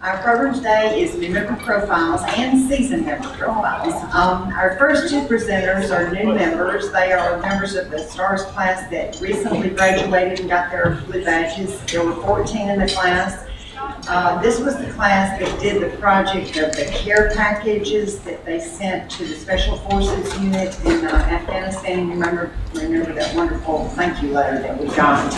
Our program today is new member profiles and seasoned member profiles. Our first two presenters are new members. They are members of the STARS class that recently graduated and got their blue badges. There were 14 in the class. This was the class that did the project of the care packages that they sent to the Special Forces unit in Afghanistan. You remember that wonderful thank you letter that we got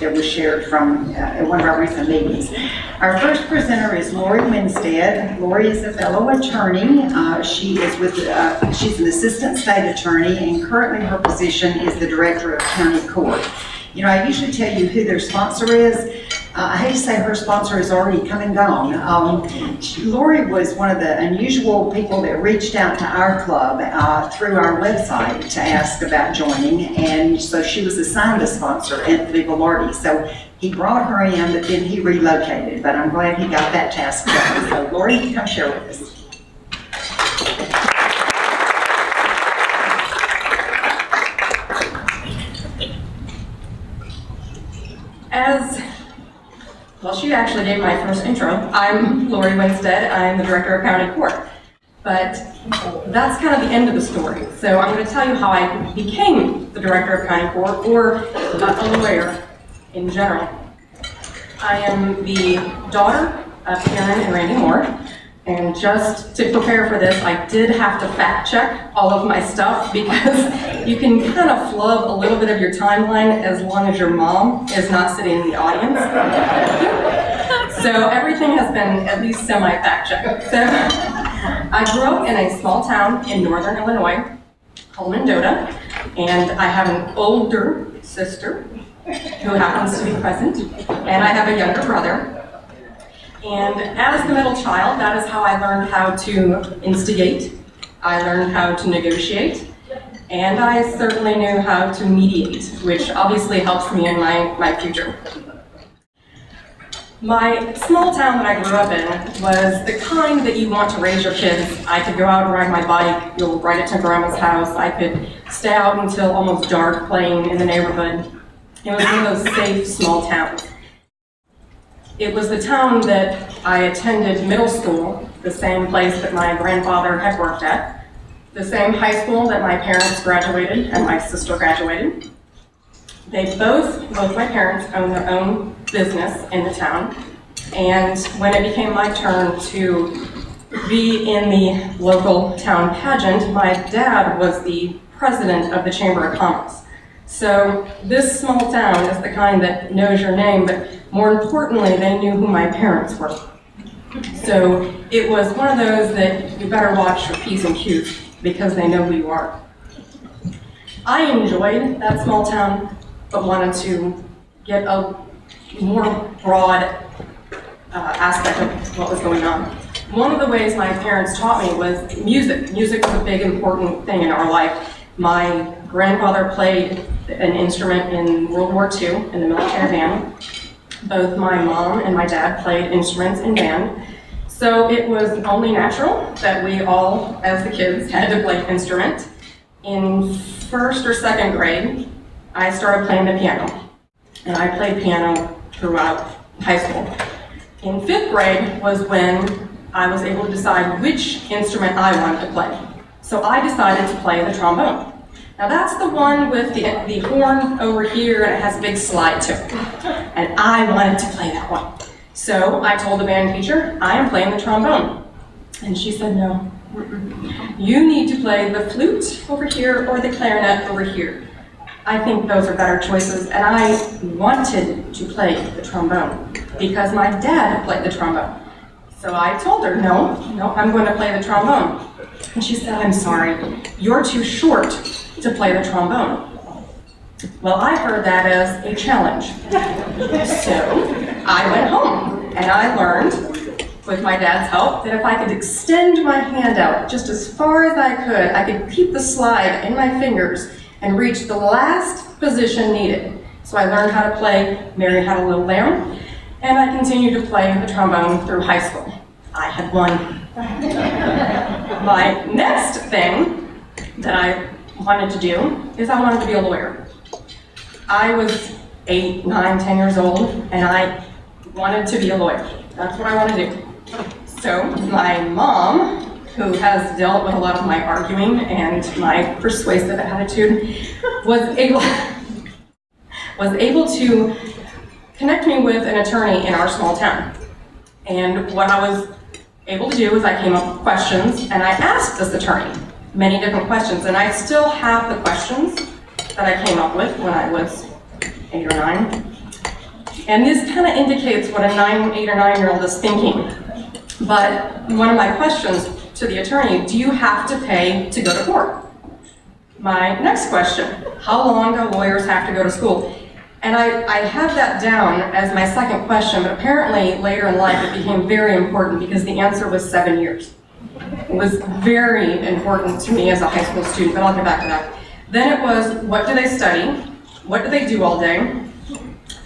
that was shared from at one of our recent meetings. Our first presenter is Lori Winstead. Lori is a fellow attorney. She's an assistant state attorney, and currently her position is the director of county court. You know, I usually tell you who their sponsor is. I hate to say her sponsor is already come and gone. Lori was one of the unusual people that reached out to our club through our website to ask about joining, and so she was assigned a sponsor, Anthony Velarde. So he brought her in, but then he relocated, but I'm glad he got that task done. So Lori, come share with us. Well, she actually gave my first intro. I'm Lori Winstead. I'm the director of county court. But that's kind of the end of the story. So I'm going to tell you how I became the director of county court, or a lawyer in general. I am the daughter of Karen and Randy Moore. And just to prepare for this, I did have to fact check all of my stuff, because you can kind of flub a little bit of your timeline as long as your mom is not sitting in the audience. So everything has been at least semi-fact checked. So I grew up in a small town in northern Illinois called Mendota, and I have an older sister who happens to be present, and I have a younger brother. And as the middle child, that is how I learned how to instigate, I learned how to negotiate, and I certainly knew how to mediate, which obviously helps me in my future. My small town that I grew up in was the kind that you want to raise your kids. I could go out and ride my bike, ride it to grandma's house. I could stay out until almost dark playing in the neighborhood. It was one of those safe small towns. It was the town that I attended middle school, the same place that my grandfather had worked at, the same high school that my parents graduated and my sister graduated. Both my parents owned their own business in the town, and when it became my turn to be in the local town pageant, my dad was the president of the Chamber of Commerce. So this small town is the kind that knows your name, but more importantly, they knew who my parents were. So it was one of those that you better watch your P's and Q's, because they know who you are. I enjoyed that small town, but wanted to get a more broad aspect of what was going on. One of the ways my parents taught me was music. Music was a big, important thing in our life. My grandfather played an instrument in World War II in the military band. Both my mom and my dad played instruments in band. So it was only natural that we all, as the kids, had to play an instrument. In first or second grade, I started playing the piano. And I played piano throughout high school. In fifth grade was when I was able to decide which instrument I wanted to play. So I decided to play the trombone. Now that's the one with the horn over here, and it has a big slide to it. And I wanted to play that one. So I told the band teacher, I am playing the trombone. And she said, no, you need to play the flute over here or the clarinet over here. I think those are better choices, and I wanted to play the trombone because my dad had played the trombone. So I told her, no, I'm going to play the trombone. And she said, I'm sorry, you're too short to play the trombone. Well, I heard that as a challenge. So I went home and I learned, with my dad's help, that if I could extend my hand out just as far as I could keep the slide in my fingers and reach the last position needed. So I learned how to play Mary Had a Little Lamb, and I continued to play the trombone through high school. I had won. My next thing that I wanted to do is I wanted to be a lawyer. I was 8, 9, 10 years old, and I wanted to be a lawyer. That's what I want to do. So my mom, who has dealt with a lot of my arguing and my persuasive attitude, was able to connect me with an attorney in our small town. And what I was able to do is I came up with questions and I asked this attorney many different questions, and I still have the questions that I came up with when I was 8 or 9. And this kind of indicates what a 8 or 9-year-old is thinking. But one of my questions to the attorney, do you have to pay to go to court? My next question, how long do lawyers have to go to school? And I have that down as my second question, but apparently later in life it became very important because the answer was 7 years. It was very important to me as a high school student, but I'll get back to that. Then it was, what do they study? What do they do all day?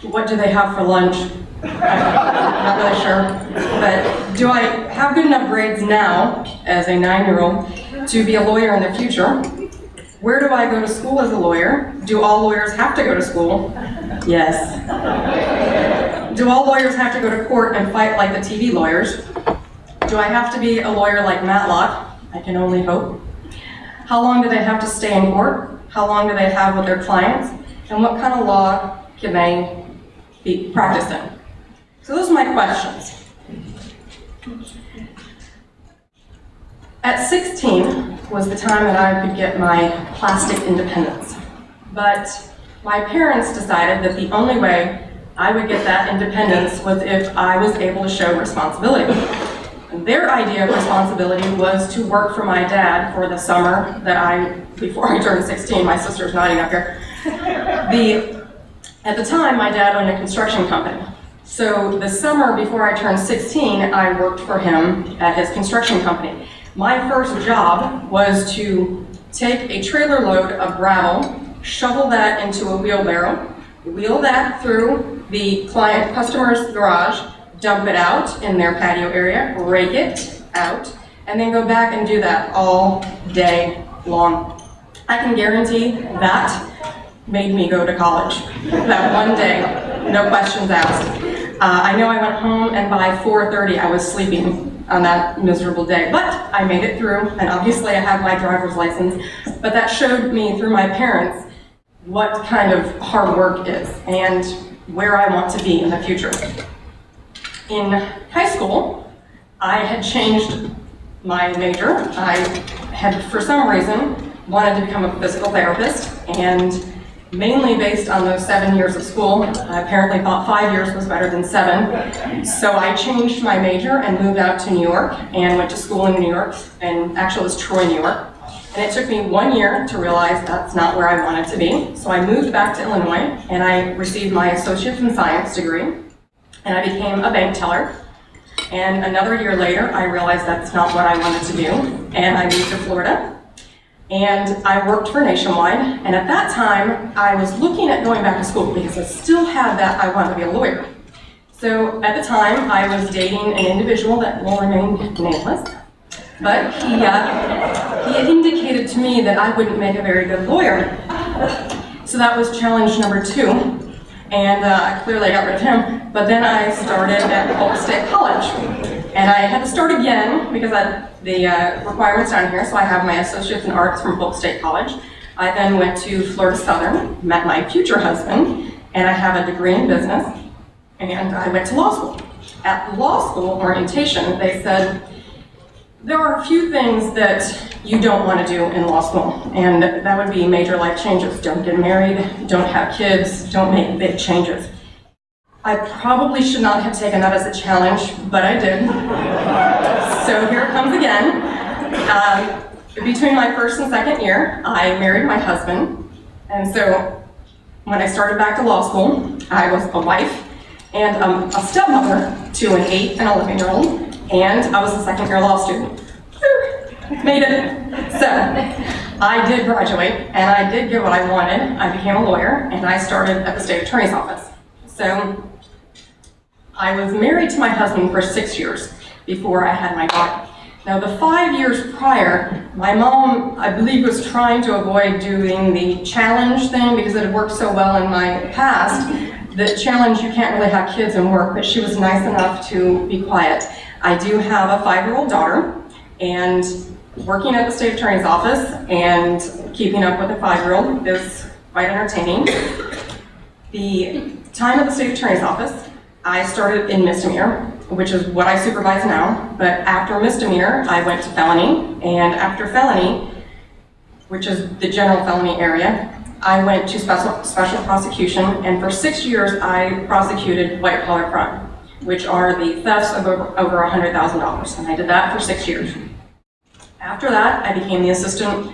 What do they have for lunch? I'm not really sure. But do I have good enough grades now, as a 9-year-old, to be a lawyer in the future? Where do I go to school as a lawyer? Do all lawyers have to go to school? Yes. Do all lawyers have to go to court and fight like the TV lawyers? Do I have to be a lawyer like Matlock? I can only hope. How long do they have to stay in court? How long do they have with their clients? And what kind of law can they be practicing? So those are my questions. At 16 was the time that I could get my plastic independence. But my parents decided that the only way I would get that independence was if I was able to show responsibility. And their idea of responsibility was to work for my dad for the summer before I turned 16, my sister's nodding up here. At the time, my dad owned a construction company. So the summer before I turned 16, I worked for him at his construction company. My first job was to take a trailer load of gravel, shovel that into a wheelbarrow, wheel that through the customer's garage, dump it out in their patio area, rake it out, and then go back and do that all day long. I can guarantee that made me go to college. That one day, no questions asked. I know I went home and by 4:30 I was sleeping on that miserable day, but I made it through, and obviously I have my driver's license, but that showed me through my parents what kind of hard work is and where I want to be in the future. In high school, I had changed my major. I had, for some reason, wanted to become a physical therapist, and mainly based on those 7 years of school. I apparently thought 5 years was better than 7. So I changed my major and moved out to New York and went to school in New York, and actually it was Troy, New York. And it took me 1 year to realize that's not where I wanted to be. So I moved back to Illinois and I received my associate's in science degree, and I became a bank teller. And another year later, I realized that's not what I wanted to do, and I moved to Florida. And I worked for Nationwide, and at that time, I was looking at going back to school because I still had that I wanted to be a lawyer. So at the time, I was dating an individual that will remain nameless, but he indicated to me that I wouldn't make a very good lawyer. So that was challenge number 2, and I clearly got rid of him, but then I started at Polk State College. And I had to start again because the requirements down here, so I have my associate's in arts from Polk State College. I then went to Florida Southern, met my future husband, and I have a degree in business, and I went to law school. At law school orientation, they said, there are a few things that you don't want to do in law school, and that would be major life changes. Don't get married, don't have kids, don't make big changes. I probably should not have taken that as a challenge, but I did. So here it comes again. Between my first and second year, I married my husband. And so when I started back to law school, I was a wife and a stepmother to an 8 and 11-year-old, and I was a second-year law student. Made it. So I did graduate, and I did get what I wanted. I became a lawyer, and I started at the state attorney's office. So I was married to my husband for 6 years before I had my daughter. Now the 5 years prior, my mom, I believe, was trying to avoid doing the challenge thing because it had worked so well in my past. the challenge, you can't really have kids and work, but she was nice enough to be quiet. I do have a 5-year-old daughter, and working at the state attorney's office and keeping up with a 5-year-old is quite entertaining. The time at the state attorney's office, I started in misdemeanor, which is what I supervise now, but after misdemeanor, I went to felony, and after felony, which is the general felony area, I went to special prosecution, and for 6 years, I prosecuted white-collar crime, which are the thefts of over $100,000, and I did that for 6 years. After that, I became the assistant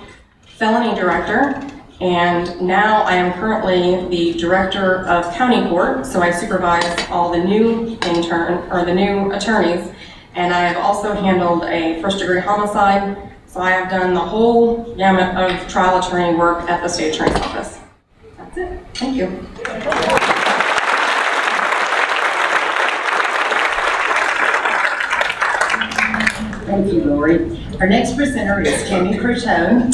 felony director, and now I am currently the director of county court, so I supervise all the new attorneys, and I have also handled a first-degree homicide, so I have done the whole gamut of trial attorney work at the state attorney's office. That's it. Thank you. Thank you, Lori. Our next presenter is Tammi Crotteau.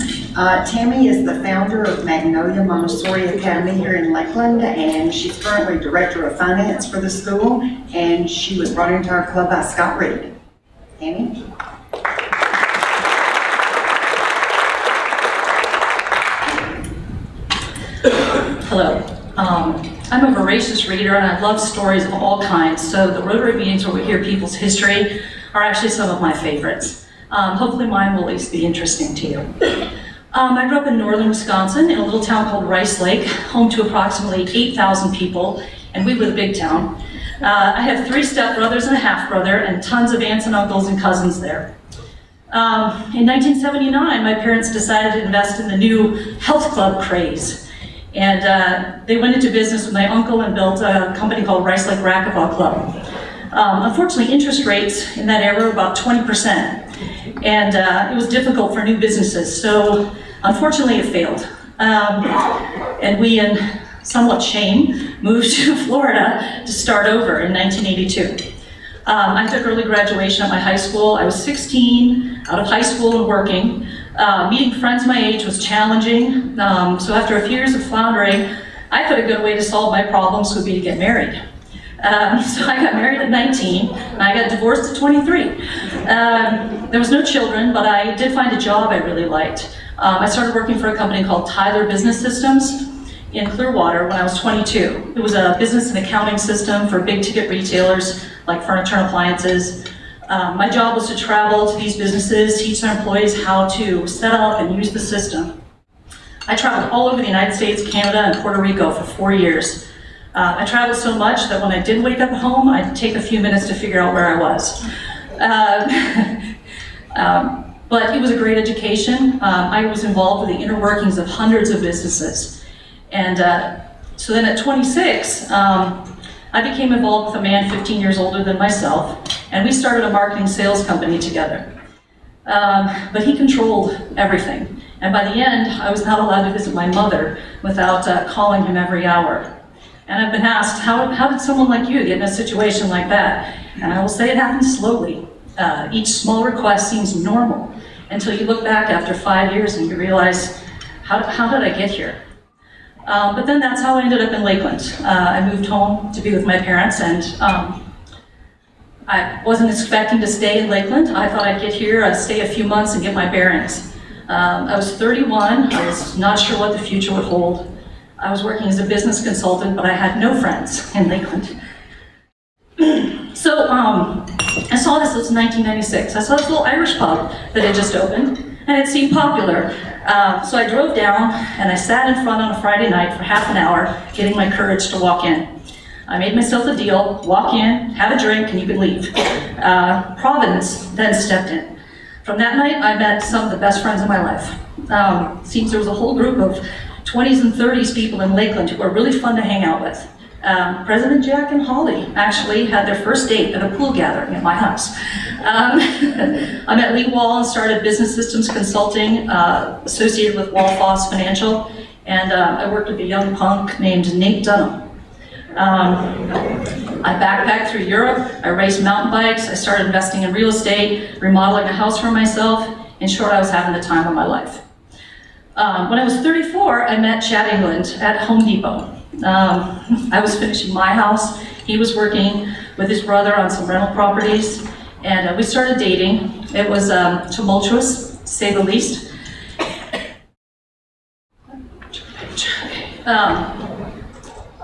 Tammi is the founder of Magnolia Montessori Academy here in Lakeland, and she's currently Director of Finance for the school, and she was brought into our club by Scott Reed. Tammi? Hello. I'm a voracious reader and I love stories of all kinds, so the Rotary meetings where we hear people's history are actually some of my favorites. Hopefully mine will at least be interesting to you. I grew up in northern Wisconsin in a little town called Rice Lake, home to approximately 8,000 people, and we were the big town. I have 3 stepbrothers and a half-brother and tons of aunts and uncles and cousins there. In 1979, my parents decided to invest in the new health club craze. And they went into business with my uncle and built a company called Rice Lake Racquetball Club. Unfortunately, interest rates in that era were about 20%. And it was difficult for new businesses, so unfortunately it failed. And we, in somewhat shame, moved to Florida to start over in 1982. I took early graduation at my high school. I was 16, out of high school and working. Meeting friends my age was challenging, so after a few years of floundering, I thought a good way to solve my problems would be to get married. So I got married at 19, and I got divorced at 23. There was no children, but I did find a job I really liked. I started working for a company called Tyler Business Systems in Clearwater when I was 22. It was a business and accounting system for big ticket retailers like furniture and appliances. My job was to travel to these businesses, teach their employees how to set up and use the system. I traveled all over the United States, Canada, and Puerto Rico for 4 years. I traveled so much that when I did wake up at home, I'd take a few minutes to figure out where I was. But it was a great education. I was involved with the inner workings of hundreds of businesses. And so then at 26, I became involved with a man 15 years older than myself, and we started a marketing sales company together. But he controlled everything. And by the end, I was not allowed to visit my mother without calling him every hour. And I've been asked, how did someone like you get in a situation like that? And I will say it happened slowly. Each small request seems normal until you look back after 5 years and you realize, how did I get here? But then that's how I ended up in Lakeland. I moved home to be with my parents, and I wasn't expecting to stay in Lakeland. I thought I'd get here, I'd stay a few months and get my bearings. I was 31, I was not sure what the future would hold. I was working as a business consultant, but I had no friends in Lakeland. So I saw this was 1996. I saw this little Irish pub that had just opened, and it seemed popular. So I drove down and I sat in front on a Friday night for half an hour, getting my courage to walk in. I made myself a deal, walk in, have a drink, and you could leave. Providence then stepped in. From that night, I met some of the best friends of my life. Seems there was a whole group of 20s and 30s people in Lakeland who were really fun to hang out with. President Jack and Holly actually had their first date at a pool gathering at my house. I met Lee Wall and started business systems consulting associated with Wall Foss Financial, and I worked with a young punk named Nate Dunham. I backpacked through Europe, I raced mountain bikes, I started investing in real estate, remodeling a house for myself. In short, I was having the time of my life. When I was 34, I met Chad England at Home Depot. I was finishing my house. He was working with his brother on some rental properties, and we started dating. It was tumultuous, to say the least.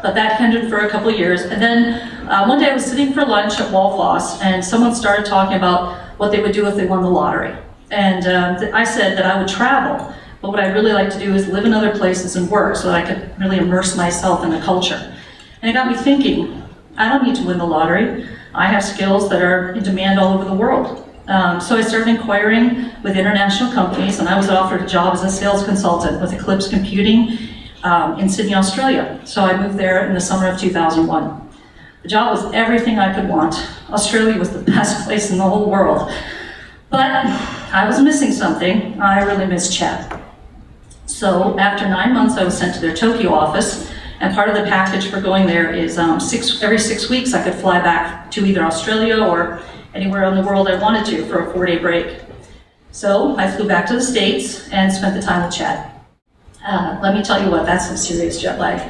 But that ended for a couple of years. And then one day I was sitting for lunch at Wallfloss, and someone started talking about what they would do if they won the lottery. And I said that I would travel, but what I'd really like to do is live in other places and work so that I could really immerse myself in the culture. And it got me thinking, I don't need to win the lottery. I have skills that are in demand all over the world. So I started inquiring with international companies, and I was offered a job as a sales consultant with Eclipse Computing in Sydney, Australia. So I moved there in the summer of 2001. The job was everything I could want. Australia was the best place in the whole world. But I was missing something. I really missed Chad. So after 9 months, I was sent to their Tokyo office, and part of the package for going there is every 6 weeks I could fly back to either Australia or anywhere in the world I wanted to for a 4-day break. So I flew back to the States and spent the time with Chad. Let me tell you what, that's some serious jet lag.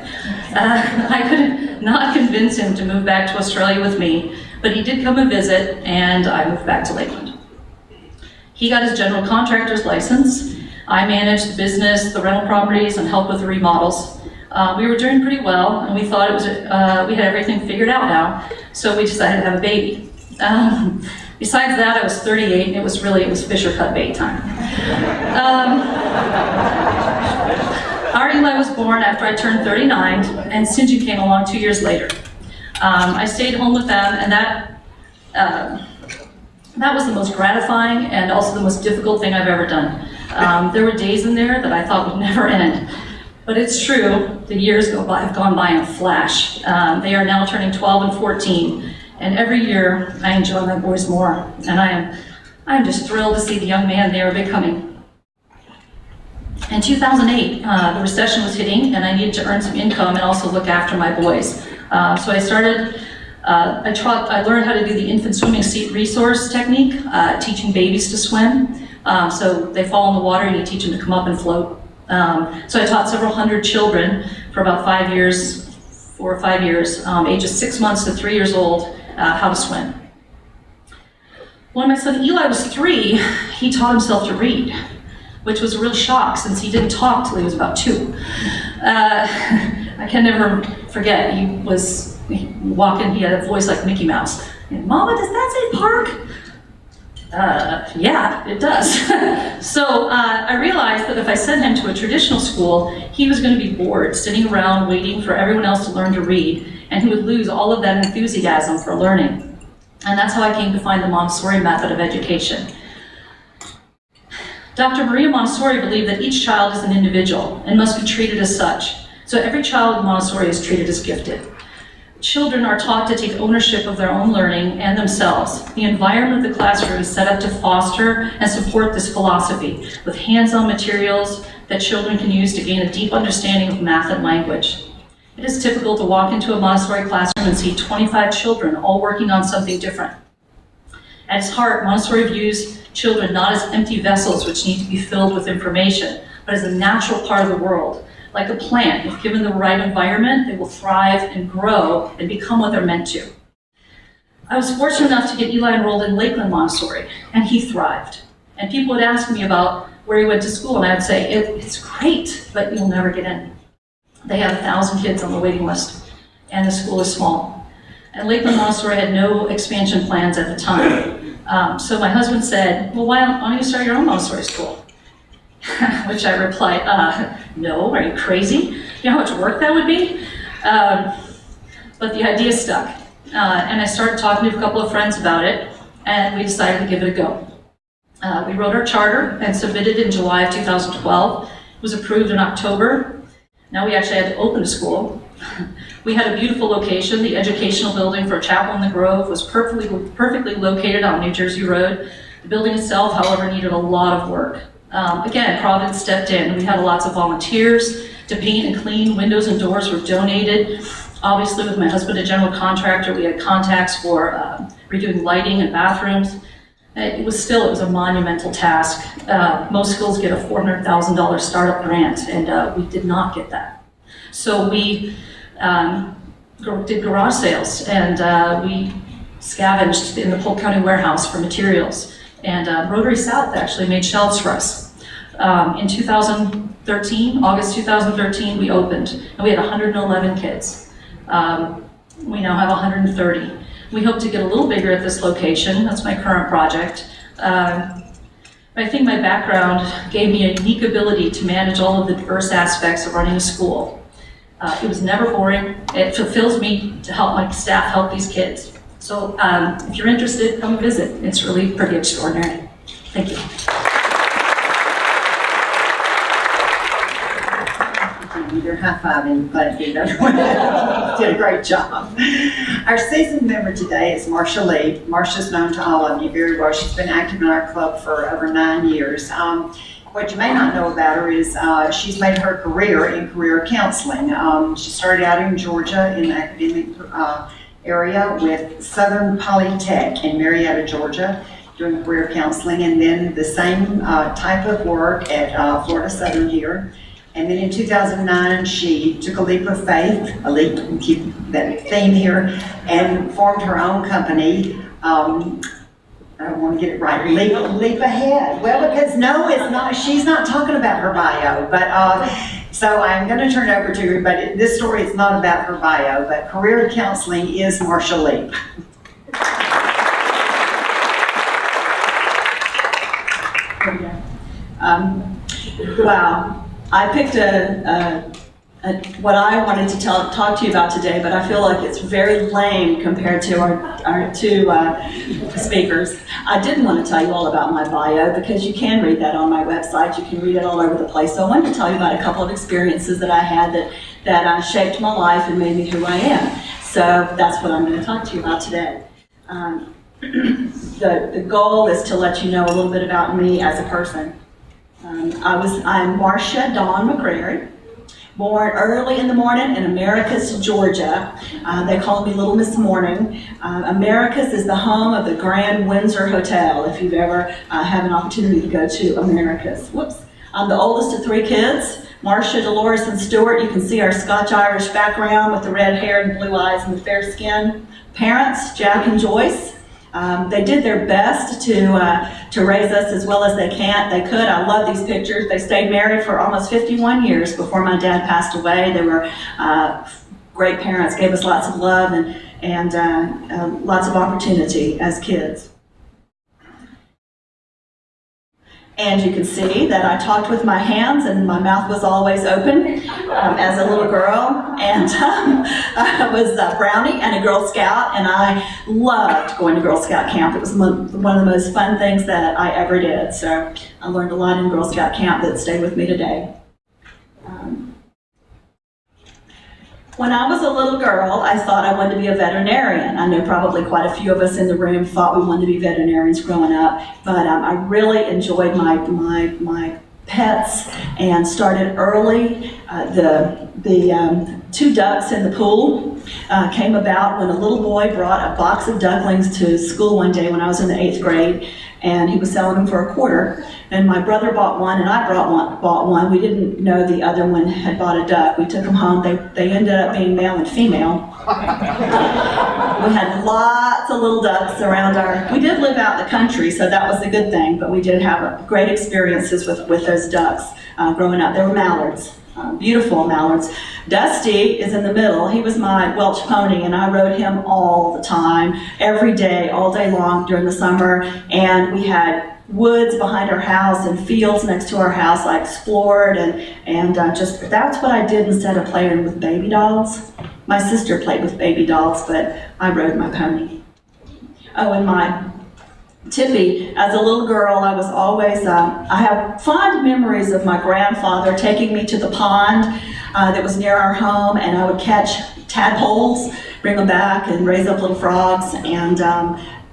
I could not convince him to move back to Australia with me, but he did come and visit, and I moved back to Lakeland. He got his general contractor's license. I managed the business, the rental properties, and helped with the remodels. We were doing pretty well, and we thought it was we had everything figured out now, so we decided to have a baby. Besides that, I was 38, and it was Fisher cut bait time. Our Eli was born after I turned 39, and Sinji came along 2 years later. I stayed home with them, and that was the most gratifying and also the most difficult thing I've ever done. There were days in there that I thought would never end. But it's true, the years have gone by in a flash. They are now turning 12 and 14, and every year I enjoy my boys more, and I am just thrilled to see the young man they are becoming. In 2008, the recession was hitting, and I needed to earn some income and also look after my boys. So I started, I learned how to do the infant swimming seat resource technique, teaching babies to swim. So they fall in the water and you teach them to come up and float. So I taught several hundred children for about 5 years, 4 or 5 years, ages 6 months to 3 years old, how to swim. When my son Eli was 3, he taught himself to read, which was a real shock since he didn't talk till he was about 2. I can never forget, he walked in, he had a voice like Mickey Mouse. Mama, does that say park? Yeah, it does. So I realized that if I sent him to a traditional school, he was going to be bored, sitting around waiting for everyone else to learn to read, and he would lose all of that enthusiasm for learning. And that's how I came to find the Montessori method of education. Dr. Maria Montessori believed that each child is an individual and must be treated as such. So every child in Montessori is treated as gifted. Children are taught to take ownership of their own learning and themselves. The environment of the classroom is set up to foster and support this philosophy with hands-on materials that children can use to gain a deep understanding of math and language. It is typical to walk into a Montessori classroom and see 25 children all working on something different. At its heart, Montessori views children not as empty vessels which need to be filled with information, but as a natural part of the world. Like a plant, if given the right environment, they will thrive and grow and become what they're meant to. I was fortunate enough to get Eli enrolled in Lakeland Montessori, and he thrived. And people would ask me about where he went to school, and I would say, it's great, but you'll never get in. They have 1,000 kids on the waiting list, and the school is small. And Lakeland Montessori had no expansion plans at the time. So my husband said, well, why don't you start your own Montessori school? Which I replied, no, are you crazy? You know how much work that would be? But the idea stuck. And I started talking to a couple of friends about it, and we decided to give it a go. We wrote our charter and submitted in July of 2012. It was approved in October. Now we actually had to open the school. We had a beautiful location. The educational building for Chapel in the Grove was perfectly located on New Jersey Road. The building itself, however, needed a lot of work. Again, Providence stepped in. We had lots of volunteers to paint and clean. Windows and doors were donated. Obviously, with my husband, a general contractor, we had contacts for redoing lighting and bathrooms. It was a monumental task. Most schools get a $400,000 startup grant, and we did not get that. So we did garage sales, and we scavenged in the Polk County warehouse for materials. And Rotary South actually made shelves for us. In 2013, August 2013, we opened, and we had 111 kids. We now have 130. We hope to get a little bigger at this location. That's my current project. I think my background gave me a unique ability to manage all of the diverse aspects of running a school. It was never boring. It fulfills me to help my staff help these kids. So if you're interested, come visit. It's really pretty extraordinary. Thank you. You're high-fiving, glad you did a great job. Our seasoned member today is Marsha Lee. Marsha's known to all of you very well. She's been active in our club for over 9 years. What you may not know about her is she's made her career in career counseling. She started out in Georgia in the academic area with Southern Polytech in Marietta, Georgia, doing career counseling, and then the same type of work at Florida Southern here. And then in 2009, she took a leap of faith, a leap, keep that theme here, and formed her own company. I don't want to get it right, leap ahead. Well, because no, it's not, she's not talking about her bio, but so I'm going to turn it over to her, but this story is not about her bio, but career counseling is Marsha Lee. Wow. I picked what I wanted to talk to you about today, but I feel like it's very lame compared to our two speakers. I didn't want to tell you all about my bio because you can read that on my website. You can read it all over the place. So I wanted to tell you about a couple of experiences that I had that shaped my life and made me who I am. So that's what I'm going to talk to you about today. The goal is to let you know a little bit about me as a person. I'm Marsha Dawn McCrary, born early in the morning in Americus, Georgia. They call me Little Miss Morning. Americus is the home of the Grand Windsor Hotel, if you've ever had an opportunity to go to Americus. Whoops. I'm the oldest of 3 kids, Marsha, Dolores, and Stuart. You can see our Scotch-Irish background with the red hair and blue eyes and the fair skin. Parents, Jack and Joyce. They did their best to raise us as well as they could. I love these pictures. They stayed married for almost 51 years before my dad passed away. They were great parents, gave us lots of love and lots of opportunity as kids. And you can see that I talked with my hands and my mouth was always open as a little girl. And I was a Brownie and a Girl Scout, and I loved going to Girl Scout camp. It was one of the most fun things that I ever did. So I learned a lot in Girl Scout camp that stayed with me today. When I was a little girl, I thought I wanted to be a veterinarian. I know probably quite a few of us in the room thought we wanted to be veterinarians growing up, but I really enjoyed my pets and started early. The 2 ducks in the pool came about when a little boy brought a box of ducklings to school one day when I was in the 8th grade, and he was selling them for $1. And my brother bought one, and I bought one. We didn't know the other one had bought a duck. We took them home. They ended up being male and female. We had lots of little ducks around we did live out in the country, so that was a good thing, but we did have great experiences with those ducks growing up. They were mallards. Beautiful mallards. Dusty is in the middle. He was my Welsh pony, and I rode him all the time, every day, all day long during the summer. And we had woods behind our house and fields next to our house. I explored and just that's what I did instead of playing with baby dolls. My sister played with baby dolls, but I rode my pony. Oh, and my Tippy, as a little girl, I was always, I have fond memories of my grandfather taking me to the pond that was near our home, and I would catch tadpoles, bring them back, and raise up little frogs, and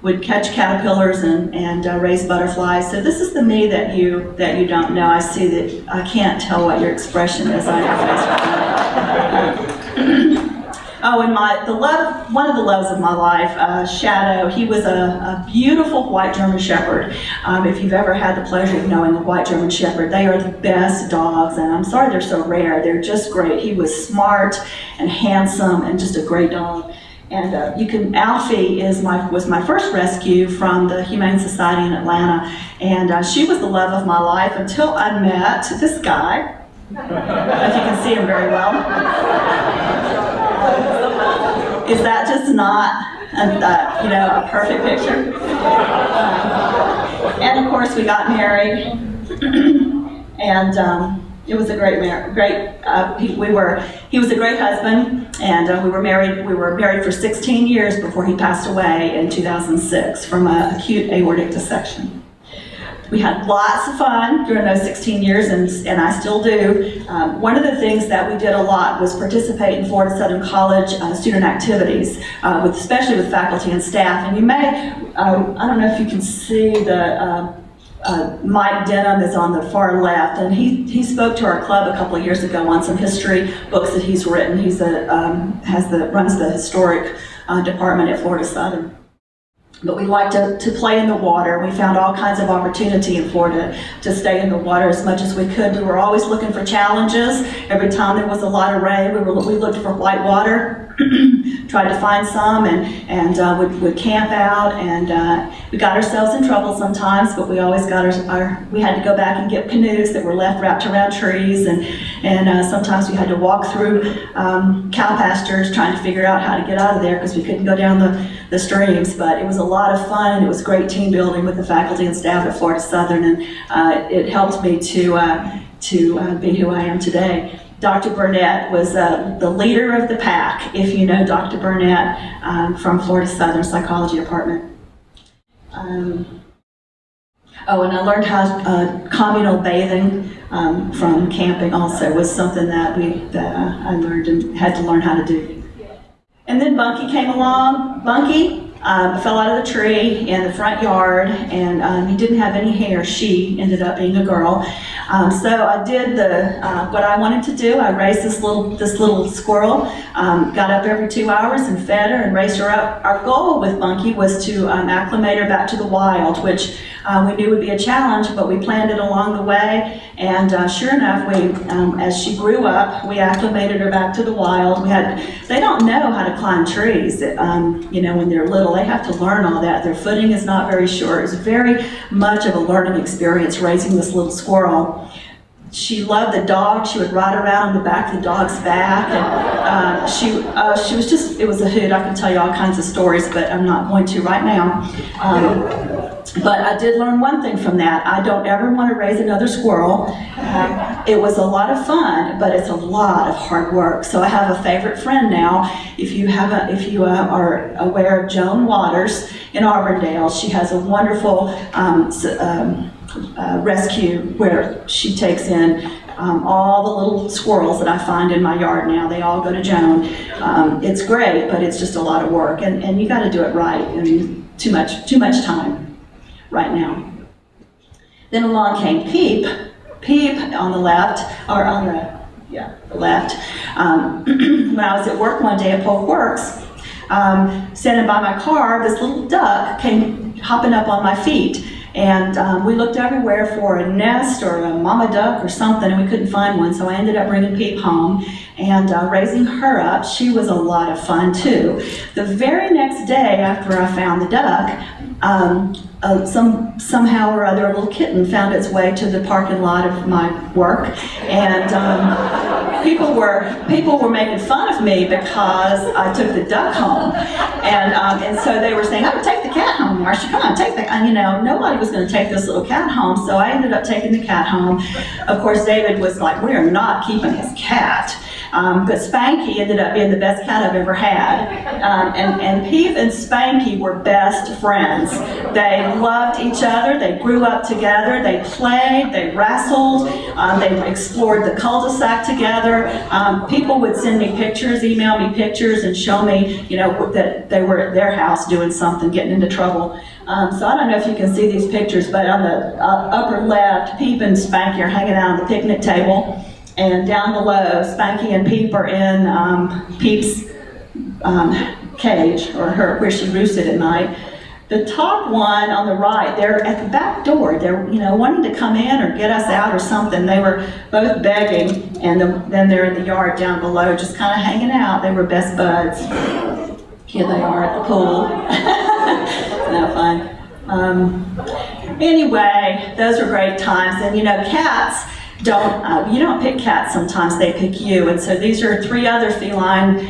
would catch caterpillars and raise butterflies. So this is the me that you don't know. I see that I can't tell what your expression is on your face right now. Oh, and one of the loves of my life, Shadow, he was a beautiful white German Shepherd. If you've ever had the pleasure of knowing a white German Shepherd, they are the best dogs, and I'm sorry they're so rare. They're just great. He was smart and handsome and just a great dog. And Alfie was my first rescue from the Humane Society in Atlanta, and she was the love of my life until I met this guy. If you can see him very well. Is that just not a perfect picture? And of course we got married, and it was a great he was a great husband, and we were married for 16 years before he passed away in 2006 from an acute aortic dissection. We had lots of fun during those 16 years, and I still do. One of the things that we did a lot was participate in Florida Southern College student activities, especially with faculty and staff. And you may, I don't know if you can see the Mike Denham is on the far left, and he spoke to our club a couple of years ago on some history books that he's written. He's runs the historic department at Florida Southern. But we like to play in the water. We found all kinds of opportunity in Florida to stay in the water as much as we could. We were always looking for challenges. Every time there was a lot of rain, we looked for white water. Tried to find some, and would camp out, and we got ourselves in trouble sometimes, but we always got we had to go back and get canoes that were wrapped around trees, and sometimes we had to walk through cow pastures trying to figure out how to get out of there because we couldn't go down the streams. But it was a lot of fun, and it was great team building with the faculty and staff at Florida Southern, and it helped me to be who I am today. Dr. Burnett was the leader of the pack, if you know Dr. Burnett from Florida Southern Psychology Department. And I learned how communal bathing from camping also was something that I learned and had to learn how to do. And then Bunky came along. Bunky fell out of the tree in the front yard, and he didn't have any hair. She ended up being a girl. So I did what I wanted to do. I raised this little squirrel, got up every 2 hours and fed her and raised her up. Our goal with Bunky was to acclimate her back to the wild, which we knew would be a challenge, but we planned it along the way. And sure enough, as she grew up, we acclimated her back to the wild. They don't know how to climb trees. When they're little, they have to learn all that. Their footing is not very sure. It was very much of a learning experience raising this little squirrel. She loved the dog. She would ride around on the back of the dog's back, and she was just, it was a hoot. I can tell you all kinds of stories, but I'm not going to right now. But I did learn one thing from that. I don't ever want to raise another squirrel. It was a lot of fun, but it's a lot of hard work. So I have a favorite friend now. If you are aware of Joan Waters in Auburndale, she has a wonderful rescue where she takes in all the little squirrels that I find in my yard now. They all go to Joan. It's great, but it's just a lot of work, and you got to do it right, and too much time right now. Then along came Peep. Peep on the left, or on the left. When I was at work one day at Polk Works, standing by my car, this little duck came hopping up on my feet. And we looked everywhere for a nest or a mama duck or something, and we couldn't find one, so I ended up bringing Peep home and raising her up. She was a lot of fun too. The very next day after I found the duck, somehow or other a little kitten found its way to the parking lot of my work, and people were making fun of me because I took the duck home, and so they were saying, "Oh, take the cat home, Marsha. Come on, take the." And nobody was going to take this little cat home, so I ended up taking the cat home. Of course, David was like, "We are not keeping his cat." But Spanky ended up being the best cat I've ever had. And Peep and Spanky were best friends. They loved each other. They grew up together. They played. They wrestled. They explored the cul-de-sac together. People would send me pictures, email me pictures, and show me, that they were at their house doing something, getting into trouble. So I don't know if you can see these pictures, but on the upper left, Peep and Spanky are hanging out on the picnic table. And down below, Spanky and Peep are in Peep's cage, or where she roosted at night. The top one on the right, they're at the back door. They're, wanting to come in or get us out or something. They were both begging, and then they're in the yard down below, just kind of hanging out. They were best buds. Here they are at the pool. No fun. Anyway, those are great times. And cats you don't pick cats, sometimes they pick you. And so these are 3 other feline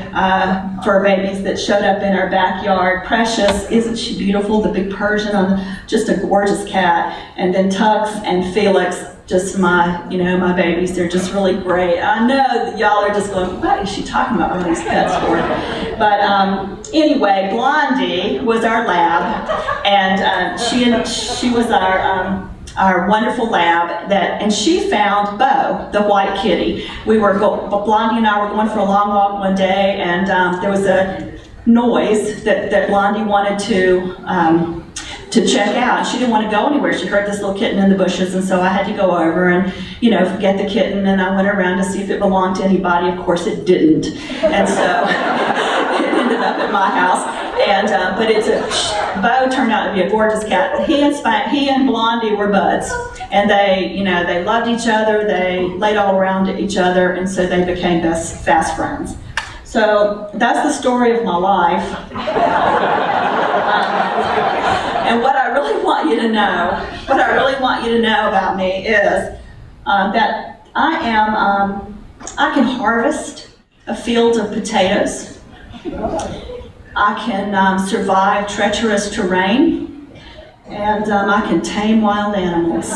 fur babies that showed up in our backyard. Precious, isn't she beautiful? The big Persian, just a gorgeous cat. And then Tux and Felix, just my babies. They're just really great. I know that y'all are just going, what is she talking about all these pets for? But anyway, Blondie was our lab, and she was our wonderful lab, and she found Bo, the white kitty. Blondie and I were going for a long walk one day, and there was a noise that Blondie wanted to check out. She didn't want to go anywhere. She heard this little kitten in the bushes, and so I had to go over and, get the kitten, and I went around to see if it belonged to anybody. Of course it didn't. And so it ended up at my house. And, but Bo turned out to be a gorgeous cat. He and Blondie were buds. And they loved each other. They laid all around each other, and so they became fast friends. So that's the story of my life. And what I really want you to know about me is that I can harvest a field of potatoes. I can survive treacherous terrain, and I can tame wild animals.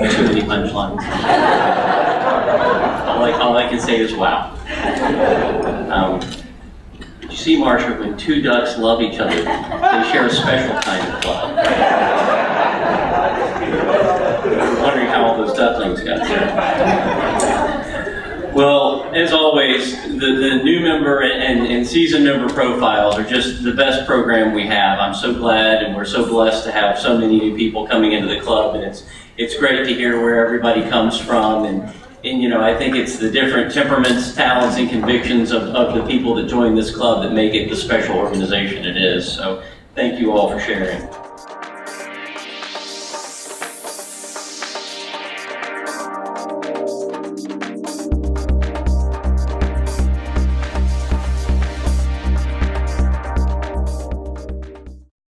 Too many punchlines. All I can say is wow. You see, Marsha, when 2 ducks love each other, they share a special kind of love. I'm wondering how all those ducklings got there. Well, as always, the new member and season member profiles are just the best program we have. I'm so glad, and we're so blessed to have so many new people coming into the club, and it's great to hear where everybody comes from, and I think it's the different temperaments, talents, and convictions of the people that join this club that make it the special organization it is. So thank you all for sharing.